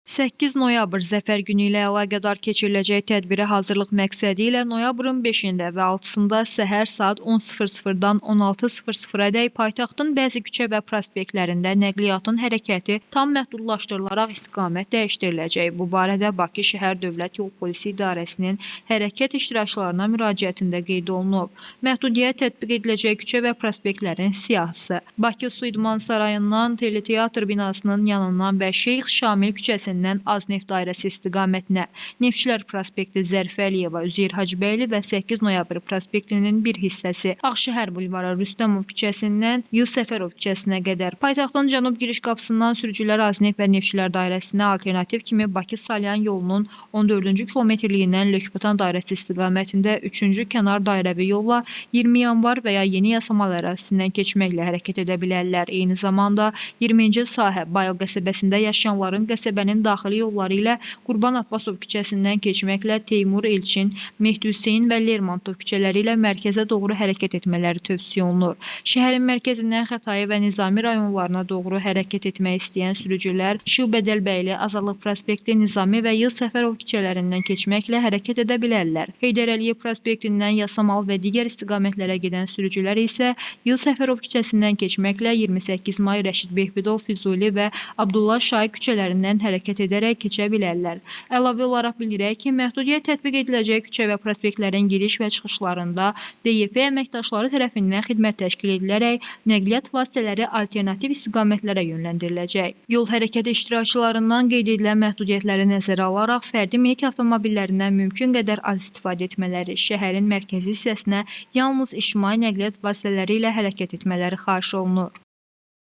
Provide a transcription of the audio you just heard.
8 noyabr Zəfər günü ilə əlaqədar keçiriləcək tədbirə hazırlıq məqsədi ilə noyabrın 5-də və 6-sında səhər saat 10:00-dan 16:00-ədək paytaxtın bəzi küçə və prospektlərində nəqliyyatın hərəkəti tam məhdudlaşdırılaraq istiqamət dəyişdiriləcək. Bu barədə Bakı Şəhər Dövlət Yol Polisi İdarəsinin hərəkət iştirakçılarına müraciətində qeyd olunub. Məhdudiyyət tətbiq ediləcək küçə və prospektlərin siyahısı: Bakı Su İdman Sarayından Teleteatr binasının yanından və Şeyx Şamil küçəsindən Azneft dairəsi istiqamətinə, Neftçilər prospekti Zərifə Əliyeva, Üzeyir Hacıbəyli və 8 noyabr prospektinin bir hissəsi, Ağşəhər bulvarı Rüstəmov küçəsindən Yıl Səfərov küçəsinə qədər, paytaxtın cənub giriş qapısından Sürücülər Azneft və Neftçilər dairəsinə alternativ kimi Bakı Salyan yolunun 14-cü kilometrliyindən Lökbatan dairəsi istiqamətində 3-cü kənar dairəvi yolla 20 yanvar və ya yeni Yasamal ərazisindən keçməklə hərəkət edə bilərlər. Eyni zamanda 20-ci sahə Bayıl qəsəbəsində yaşayanların qəsəbənin daxili yolları ilə Qurban Abbasov küçəsindən keçməklə Teymur Elçin, Mehdi Hüseyn və Lermontov küçələri ilə mərkəzə doğru hərəkət etmələri tövsiyə olunur. Şəhərin mərkəzindən Xətai və Nizami rayonlarına doğru hərəkət etmək istəyən sürücülər Şilbədəlbəyli, Azadlıq prospekti, Nizami və Yıl Səfərov küçələrindən keçməklə hərəkət edə bilərlər. Heydər Əliyev prospektindən Yasamal və digər istiqamətlərə gedən sürücülər isə Yıl Səfərov küçəsindən keçməklə 28 may Rəşid Behbudov, Füzuli və Abdullah Şahi küçələrindən hərəkət edərək keçə bilərlər. Əlavə olaraq bildirək ki, məhdudiyyət tətbiq ediləcək küçə və prospektlərin giriş və çıxışlarında DYP əməkdaşları tərəfindən xidmət təşkil edilərək nəqliyyat vasitələri alternativ istiqamətlərə yönləndiriləcək. Yol hərəkəti iştirakçılarından qeyd edilən məhdudiyyətləri nəzərə alaraq fərdi minik avtomobillərindən mümkün qədər az istifadə etmələri, şəhərin mərkəzi hissəsinə yalnız ictimai nəqliyyat vasitələri ilə hərəkət etmələri xahiş olunur.